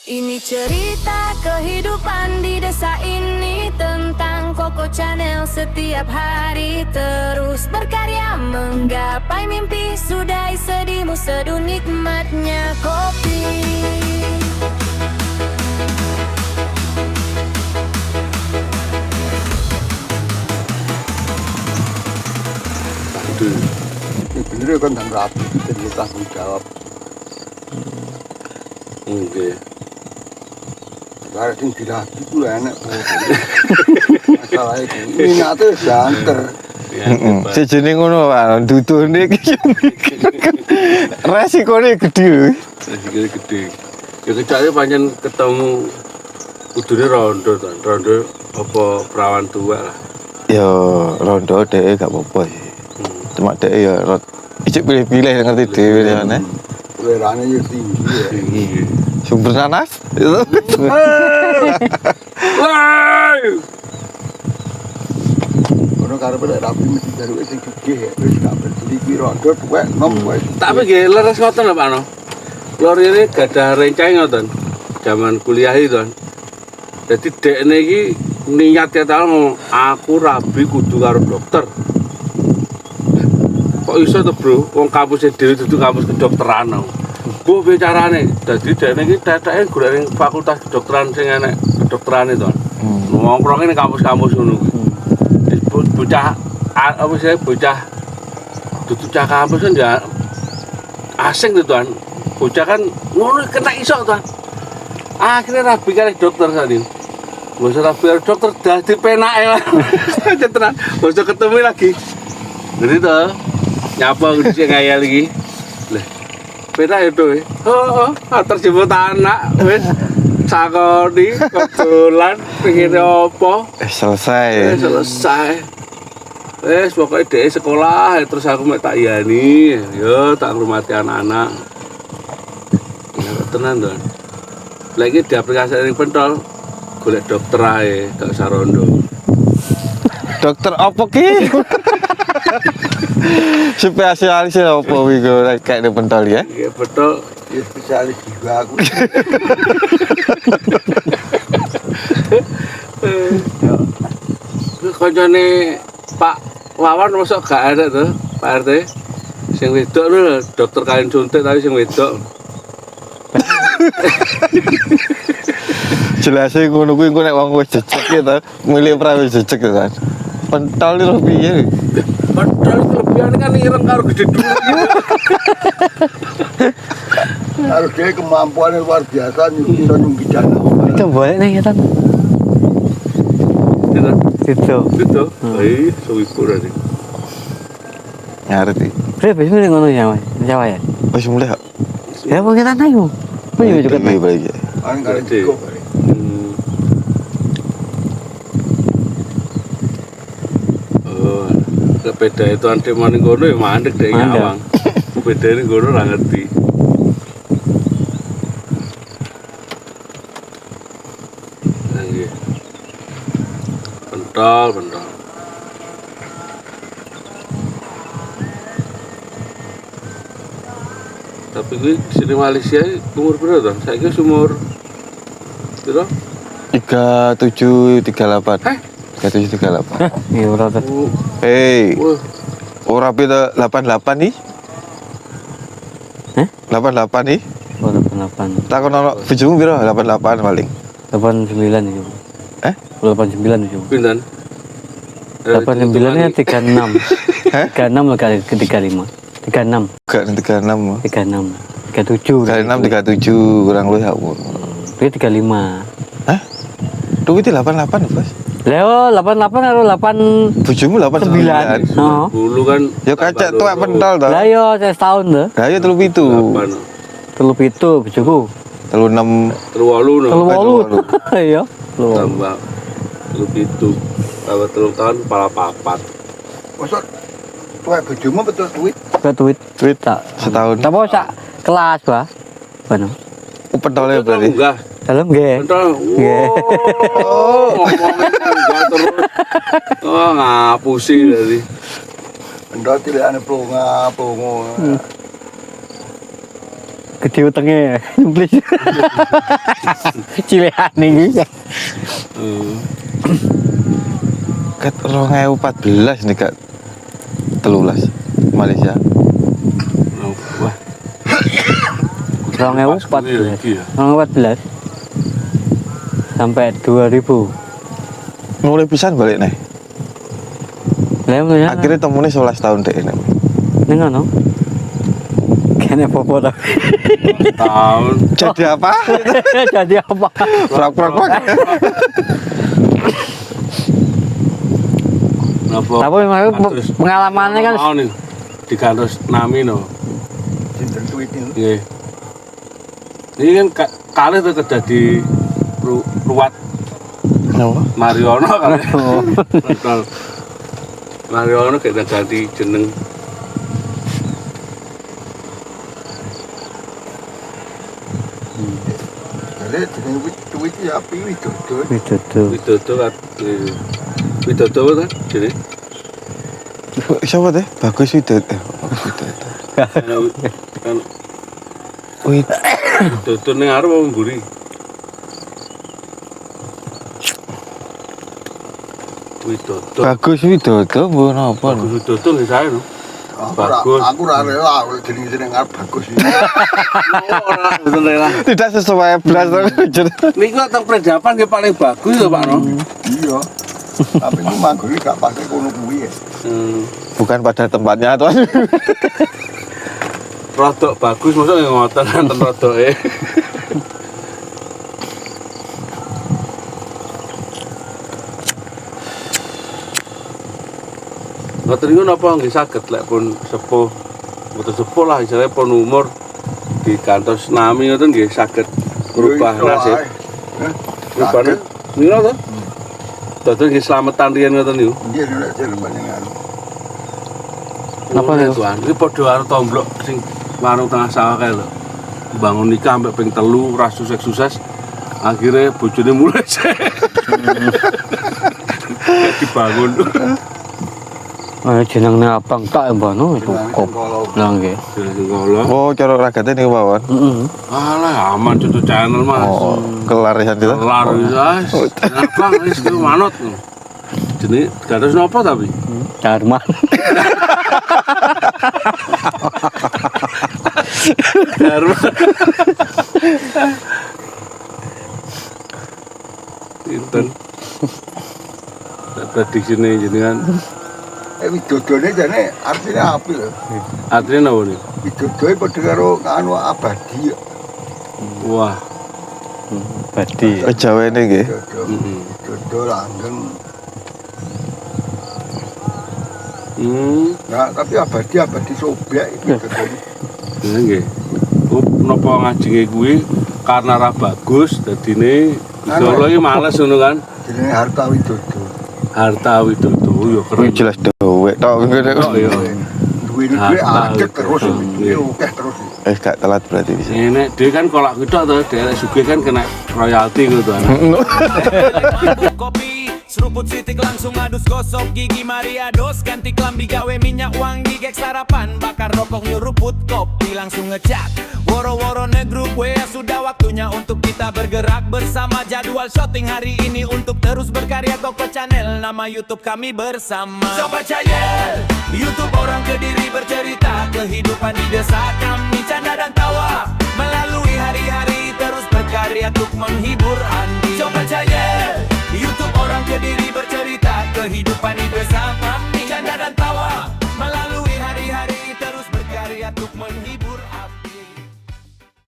Ini cerita kehidupan di desa ini tentang Koko Channel setiap hari terus berkarya menggapai mimpi sudahi sedihmu seduh nikmatnya kopi. Bener kan dan rapi jadi tanggung jawab. Nggih. Karena sing dilatih ku enak. Masalah itu minate janter. Sejene ngono Pak, dudune iki resikone gede. Resikone gede. Ya kecake pancen ketemu kudune rondo to. Rondo apa perawan tua lah. Ya rondo dhek gak apa-apa sih. Cuma dhek ya icik pilih-pilih ngerti dhewe jane. Werane yo tinggi ya. Tinggi. Sumber nanas. Wah! Ono karepe lek rapi mesti jaruke sing gede wis gak berdiri ki rondo tuwek nom wae. Tapi nggih leres ngoten lho Pak No. Lor ini gadah rencang ngoten. Zaman kuliah itu kan. Jadi dekne iki niat ya ngomong aku rabi kudu karo dokter. Kok iso to, Bro? Wong kampus dhewe dudu kampus kedokteran. Bu bicarane, dadi dekne iki teteke golek ning fakultas kedokteran sing enek kedokteran itu. Nongkrong ning kampus-kampus ngono kuwi. Bocah apa sih bocah dudu cah kampus kan ya asing tuh tuan. Bocah kan ngono kena iso tuan. Akhirnya rabi kali dokter tadi. Gak usah rabi kali dokter dadi penake lah. Tenan, gak usah ketemu lagi. Jadi tuh nyapa sing ngayal iki. Lah penak itu. Heeh, terjebak anak wis sakoni kebetulan pengen apa? Selesai. Selesai. Pokoknya dia sekolah terus aku mek tak iyani, yo tak ngurmati anak-anak. Ya tenan to. Lagi di aplikasi ning pentol golek dokter ae, gak usah rondo. Dokter apa ki? Spesialis apa iki kayak di pentol ya? Iya betul. Ya spesialis jiwa aku. Kancane Pak Wawan mosok gak ada tuh, Pak RT. Sing wedok lho, dokter kalian suntik tapi sing wedok. Jelasnya ngono kuwi engko nek wong wis jejeg ya to, milih prawe jejeg ya kan. Pentol iki lho piye? Padahal kelebihan kan ireng karo gede dulu. Harus dia kemampuannya luar biasa bisa nyungki dana. Itu boleh nih kita. Itu. Gitu. Ai, suwi kurang. Ngerti. Berapa sih nih ngono ya, Mas? Jawa ya. Wis mulai kok. Ya mau kita naik mau. Mau juga naik. Baik. Kan kalau cukup. Oh, sepeda itu anti maning kono ya mandek dek nyawang. Sepeda ini kono ora ngerti. Nggih. Pentol. Tapi gue sini Malaysia umur berapa tuh? Saya kira umur berapa? 3738. 3738. Iya berapa? Hei, Wah, ora beda 88 nih. Hah? 88 nih. Oh 88. Takon ono bojomu piro? 88 paling. 89 itu. Eh? 89 itu. pindan. 89 nya 36. Hah? 36 lah kali ke 35. 36. Gak 36. 36. 37. 36 37 kurang luwih aku. Itu 35. Hah? Duh itu 88 Bos. Leo 88 atau 8 Bojomu 89. Oh. Dulu kan Ya kacak tuwek pentol to. Lah yo saya setahun tuh. Lah ya 37. 8. 37 bojoku. 36 Terwalu no. 38. Iya. Lu. Tambah lu itu. Tambah 3 tahun kepala papat. Maksud tuwek bojomu betul duit. Ke tweet tak setahun. tak mau sak kelas bah. Mana? Pentolnya berarti. Enggak. Dalam ge. Pentol. Oh, ngomongin enggak terus. Oh, ngapusi tadi. Ndok tilekane plonga. gede utenge nyemplis. Cilekan iki. Ket 2014 nih Kak. 13 Malaysia. Wah, 2014. iki ya. 2014 sampai 2000. Mulai pisan balik nih. Lah ya. Akhirnya temunya 11 tahun deh ini. ning ngono. Kene popo ta. Tahun. Jadi apa? Jadi apa? Prak-prak. Napa? Tapi memang pengalamannya kan mau nih di kantor Nami no. Sinten duit ini. Nggih. Ini kan kali itu terjadi ruwat Napa? Mariono kan. Betul. Mariono kayak ganti jeneng. Jadi jeneng duit ya api Widodo. Widodo kan. Widodo kan jadi. Siapa deh? Bagus Widodo. Bagus Widodo. Kan Widodo ning arep mau mburi. Widodo. Bagus Widodo mbok napa? Bagus Widodo nggih saya no. Bagus. Aku ora rela jeneng arep bagus ini. Ora betul lah. Tidak sesuai belas. Niku teng predapan nggih paling bagus lho Pak no. Iya. Tapi ku manggone gak pakai kono kuwi ya. Bukan pada tempatnya tuan. Rodok bagus mosok nggih ngoten enten rodoke. Ngoten niku napa nggih saged lek pun sepuh mboten sepuh lah istilahnya pun umur di kantor Nami ngoten nggih saged merubah nasib. Rupane niku to. Dados nggih slametan riyen ngoten niku. Nggih nek jeneng panjenengan. Napa niku? Tuan? Iki padha karo tomblok sing warung tengah sawah kae lho. Bangun nikah sampai ping 3 ora sukses. Akhirnya bojone mulai dibangun. Jenenge abang tak mbono cukup. Lah nggih. Singgolo. Oh, cara ragate niku mawon. Heeh. Alah aman cucu channel Mas. Oh, kelar ya itu. Kelar guys. Abang wis ku manut. Jenenge gantos napa tapi? Darman. Darman. Pinten. Prediksine jenengan. Widodone jane artinya apa lho? Artinya napa nih? Widodo padha karo anu abadi. Wah. Badi. Jawa ini nggih. Widodo langgeng. Nah, tapi abadi sobek iki Widodone. Ya nggih. Oh, napa ngajenge kuwi karena ra bagus dadine Solo iki males ngono kan. Jenenge Harta Widodo. Harta Widodo yo Kuwi keren. jelas dewek tok ngene. Oh iya. Duwe akeh terus iki akeh terus. Gak telat berarti bisa. Ini dia kan kolak gitu atau daerah sugih kan kena royalti gitu kan. Kopi seruput sitik langsung adus gosok gigi mariados ganti klambi gawe minyak wangi gek sarapan bakar rokok nyeruput kopi langsung ngecat woro-woro negrup ya sudah waktunya untuk kita bergerak bersama jadwal syuting hari ini untuk terus berkarya Koko Channel nama YouTube kami bersama Sobat Channel YouTube orang Kediri bercerita kehidupan di desa kami canda dan tawa melalui hari-hari terus berkarya untuk menghibur Andi Sobat Channel YouTube orang Kediri bercerita kehidupan di desa kami canda dan tawa melalui